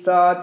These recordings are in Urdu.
7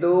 2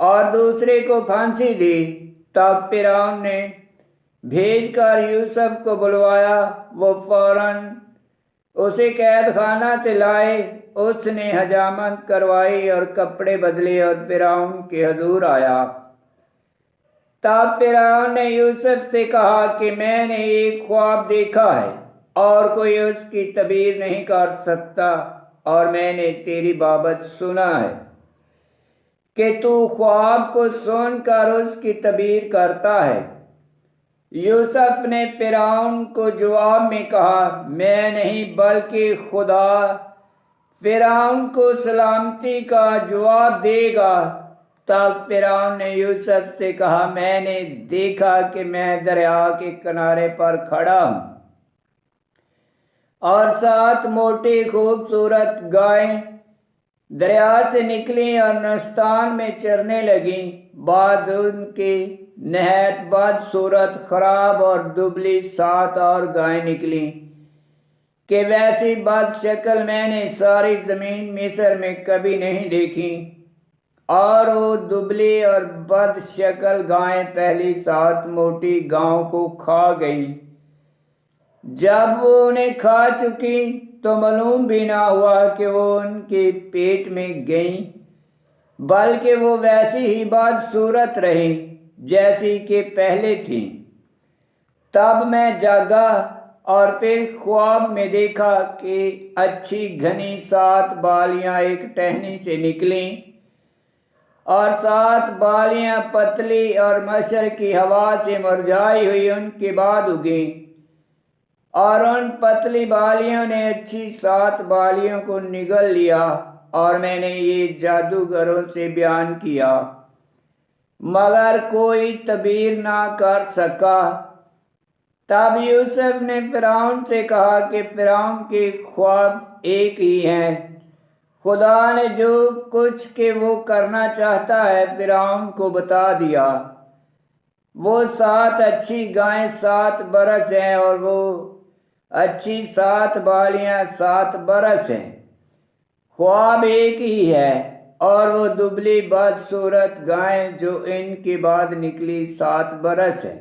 اور دوسرے کو پھانسی دی۔ تب فرعون نے بھیج کر یوسف کو بلوایا، وہ فوراً اسے قید خانہ سے لائے۔ اس نے حجامت کروائی اور کپڑے بدلے اور فرعون کے حضور آیا۔ تب فرعون نے یوسف سے کہا کہ میں نے ایک خواب دیکھا ہے اور کوئی اس کی تعبیر نہیں کر سکتا، اور میں نے تیری بابت سنا ہے کہ تو خواب کو سن کر اس کی تعبیر کرتا ہے۔ یوسف نے فرعون کو جواب میں کہا، میں نہیں بلکہ خدا فرعون کو سلامتی کا جواب دے گا۔ تب فرعون نے یوسف سے کہا، میں نے دیکھا کہ میں دریا کے کنارے پر کھڑا ہوں اور 7 موٹی خوبصورت گائیں دریا سے نکلیں اور نستان میں چرنے لگیں۔ بعد ان کی نہایت بدصورت، خراب اور دبلی 7 اور گائیں نکلیں کہ ویسی بد شکل میں نے ساری زمین مصر میں کبھی نہیں دیکھی، اور وہ دبلی اور بد شکل گائیں پہلی 7 موٹی گاؤں کو کھا گئیں۔ جب وہ انہیں کھا چکی تو معلوم بھی نہ ہوا کہ وہ ان کے پیٹ میں گئیں، بلکہ وہ ویسی ہی بدصورت رہیں جیسی کہ پہلے تھیں۔ تب میں جاگا اور پھر خواب میں دیکھا کہ اچھی گھنی 7 بالیاں ایک ٹہنی سے نکلیں، اور 7 بالیاں پتلی اور مشرق کی ہوا سے مرجھائی ہوئی ان کے بعد اگیں، اور ان پتلی بالیوں نے اچھی 7 بالیوں کو نگل لیا، اور میں نے یہ جادوگروں سے بیان کیا مگر کوئی تعبیر نہ کر سکا۔ تب یوسف نے فرعون سے کہا کہ فرعون کے خواب ایک ہی ہیں۔ خدا نے جو کچھ کہ وہ کرنا چاہتا ہے فرعون کو بتا دیا۔ وہ 7 اچھی گائیں 7 برس ہیں، اور وہ اچھی 7 بالیاں 7 برس ہیں۔ خواب ایک ہی ہے، اور وہ دبلی بدصورت گائیں جو ان کے بعد نکلی 7 برس ہیں،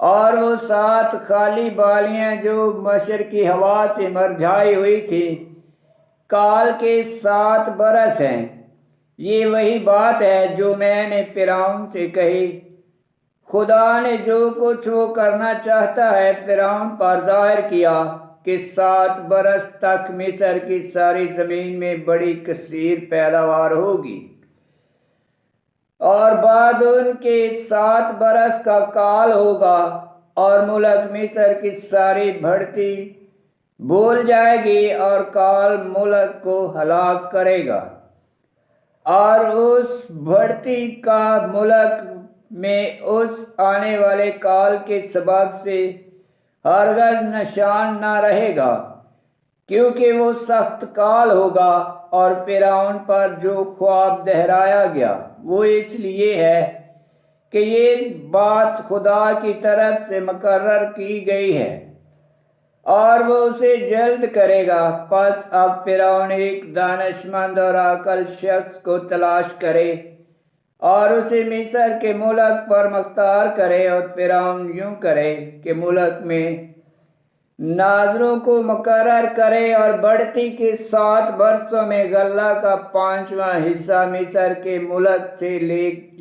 اور وہ 7 خالی بالیاں جو مشرقی ہوا سے مرجھائی ہوئی تھی کال کے 7 برس ہیں۔ یہ وہی بات ہے جو میں نے فرعون سے کہی۔ خدا نے جو کچھ وہ کرنا چاہتا ہے فرعون پر ظاہر کیا کہ 7 برس تک مصر کی ساری زمین میں بڑی کثیر پیداوار ہوگی، اور بعد ان کے 7 برس کا کال ہوگا، اور ملک مصر کی ساری بڑھتی بھول جائے گی، اور کال ملک کو ہلاک کرے گا، اور اس بڑھتی کا ملک میں اس آنے والے کال کے سبب سے ہرگز نشان نہ رہے گا، کیونکہ وہ سخت کال ہوگا۔ اور فرعون پر جو خواب دہرایا گیا وہ اس لیے ہے کہ یہ بات خدا کی طرف سے مقرر کی گئی ہے، اور وہ اسے جلد کرے گا۔ پس اب فرعون ایک دانشمند اور عاقل شخص کو تلاش کرے اور اسے مصر کے ملک پر مختار کرے، اور فرعون یوں کرے کہ ملک میں ناظروں کو مقرر کرے، اور بڑھتی کے 7 برسوں میں غلہ کا 5واں حصہ مصر کے ملک سے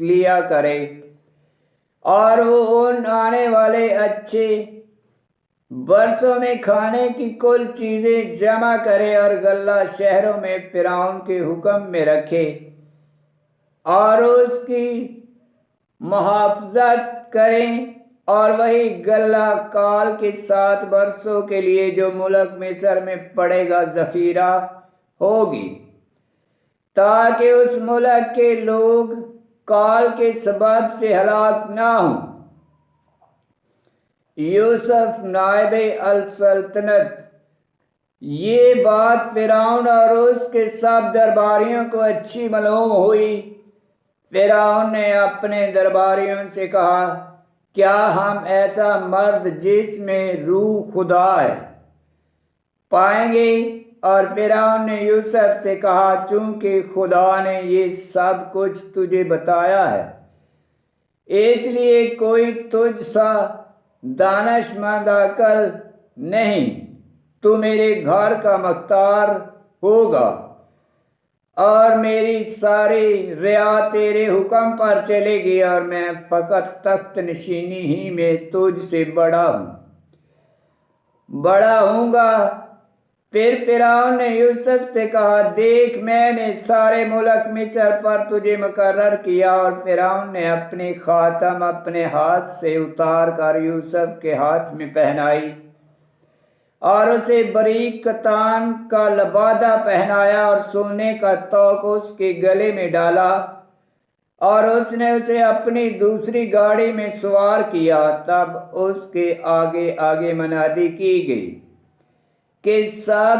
لیا کرے، اور وہ ان آنے والے اچھے برسوں میں کھانے کی کل چیزیں جمع کرے، اور غلہ شہروں میں فرعون کے حکم میں رکھے، اور اس کی محافظت کریں، اور وہی غلہ کال کے 7 برسوں کے لیے جو ملک مصر میں پڑے گا ذخیرہ ہوگی، تاکہ اس ملک کے لوگ کال کے سبب سے ہلاک نہ ہوں۔ یوسف نائب السلطنت۔ یہ بات فرعون اور اس کے سب درباریوں کو اچھی معلوم ہوئی۔ فرعون نے اپنے درباریوں سے کہا، کیا ہم ایسا مرد جس میں روح خدا ہے پائیں گے؟ اور فرعون نے یوسف سے کہا چونکہ خدا نے یہ سب کچھ تجھے بتایا ہے اس لیے کوئی تجھ سا دانشمند عقل نہیں، تو میرے گھر کا مختار ہوگا اور میری ساری رعا تیرے حکم پر چلے گی، اور میں فقط تخت نشینی ہی میں تجھ سے بڑا ہوں گا۔ پھر فرعون نے یوسف سے کہا دیکھ میں نے سارے ملک مصر پر تجھے مقرر کیا، اور فرعون نے اپنی خاتم اپنے ہاتھ سے اتار کر یوسف کے ہاتھ میں پہنائی اور اسے باریک کتان کا لبادہ پہنایا اور سونے کا توق اس کے گلے میں ڈالا، اور اس نے اسے اپنی دوسری گاڑی میں سوار کیا۔ تب اس کے آگے آگے منادی کی گئی کہ سب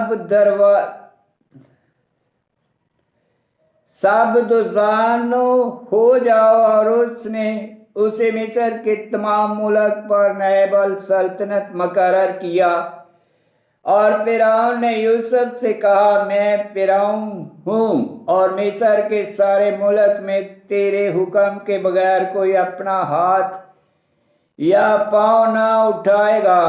دوزانو ہو جاؤ، اور اس نے اسے مصر کے تمام ملک پر نائب السلطنت مقرر کیا۔ اور فرعون نے یوسف سے کہا میں فرعون ہوں، اور مصر کے سارے ملک میں تیرے حکم کے بغیر کوئی اپنا ہاتھ یا پاؤں نہ اٹھائے گا۔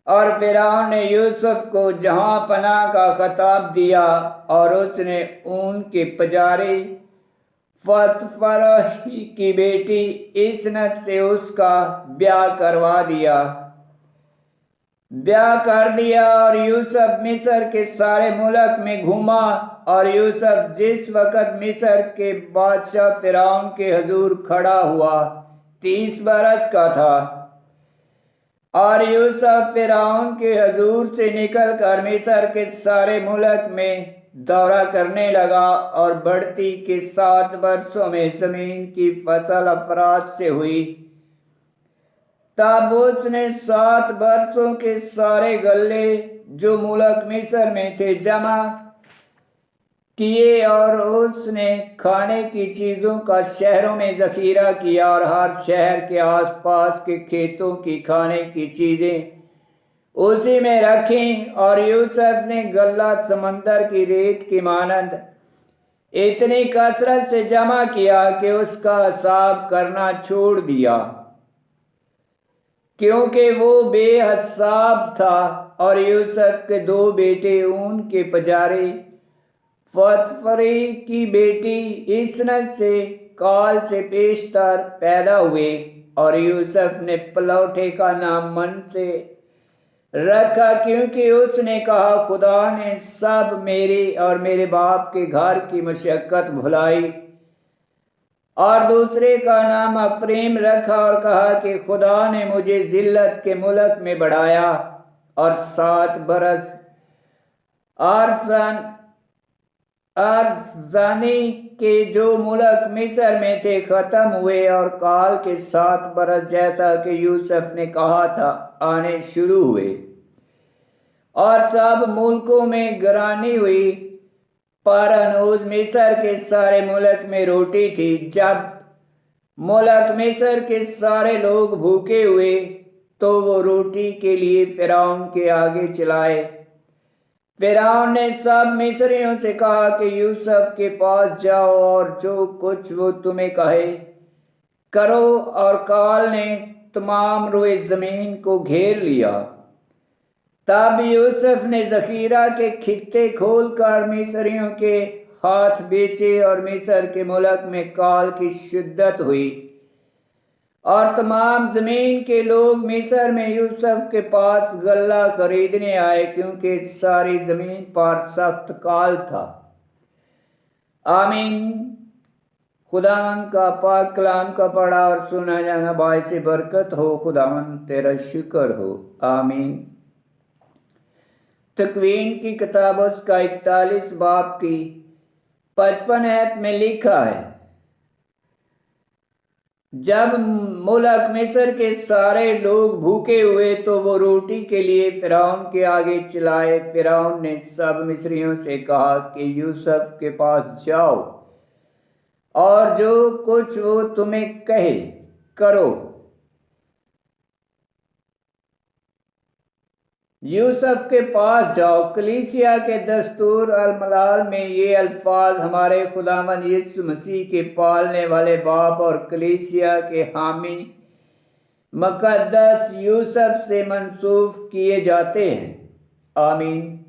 اور فرعون نے یوسف کو جہاں پناہ کا خطاب دیا، اور اس نے اون کے پجاری پوطیفر کی بیٹی اسنت سے اس کا بیاہ کر دیا، اور یوسف مصر کے سارے ملک میں گھوما۔ اور یوسف جس وقت مصر کے بادشاہ فرعون کے حضور کھڑا ہوا 30 برس کا تھا، اور یوسف فرعون کے حضور سے نکل کر مصر کے سارے ملک میں دورہ کرنے لگا، اور بڑھتی کے 7 برسوں میں زمین کی فصل افراط سے ہوئی۔ تب اس نے 7 برسوں کے سارے غلے جو ملک مصر میں تھے جمع کیے، اور اس نے کھانے کی چیزوں کا شہروں میں ذخیرہ کیا، اور ہر شہر کے آس پاس کے کھیتوں کی کھانے کی چیزیں اسی میں رکھیں۔ اور یوسف نے غلہ سمندر کی ریت کی مانند اتنی کثرت سے جمع کیا کہ اس کا حساب کرنا چھوڑ دیا، کیونکہ وہ بے حساب تھا۔ اور یوسف کے 2 بیٹے اون کے پجاری پوطیفر کی بیٹی اسنت سے کال سے پیشتر پیدا ہوئے، اور یوسف نے پلوٹے کا نام منسے رکھا، کیونکہ اس نے کہا خدا نے سب میری اور میرے باپ کے گھر کی مشقت بھلائی۔ اور دوسرے کا نام افریم رکھا، اور کہا کہ خدا نے مجھے ذلت کے ملک میں بڑھایا۔ اور 7 برس ارزانی کے جو ملک مصر میں تھے ختم ہوئے، اور کال کے 7 برس جیسا کہ یوسف نے کہا تھا آنے شروع ہوئے، اور سب ملکوں میں گرانی ہوئی، پر ہنوز مصر کے سارے ملک میں روٹی تھی۔ جب ملک مصر کے سارے لوگ بھوکے ہوئے تو وہ روٹی کے لیے فرعون کے آگے چلائے۔ فرعون نے سب مصریوں سے کہا کہ یوسف کے پاس جاؤ اور جو کچھ وہ تمہیں کہے کرو، اور کال نے تمام روئے زمین کو گھیر لیا۔ تب یوسف نے ذخیرہ کے کھتے کھول کر مصریوں کے ہاتھ بیچے، اور مصر کے ملک میں کال کی شدت ہوئی، اور تمام زمین کے لوگ مصر میں یوسف کے پاس غلہ خریدنے آئے، کیونکہ ساری زمین پر سخت کال تھا۔ آمین۔ خداوند کا پاک کلام کا پڑھا اور سنا جانا باعث برکت ہو۔ خداوند تیرا شکر ہو۔ آمین۔ تکوین کی کتاب اس کا 41 باب کی 55 آیت میں لکھا ہے، جب ملک مصر کے سارے لوگ بھوکے ہوئے تو وہ روٹی کے لیے فرعون کے آگے چلائے۔ فرعون نے سب مصریوں سے کہا کہ یوسف کے پاس جاؤ اور جو کچھ وہ تمہیں کہے کرو۔ یوسف کے پاس جاؤ۔ کلیسیا کے دستور الملال میں یہ الفاظ ہمارے خداوند یسوع مسیح کے پالنے والے باپ اور کلیسیا کے حامی مقدس یوسف سے منسوب کیے جاتے ہیں۔ آمین۔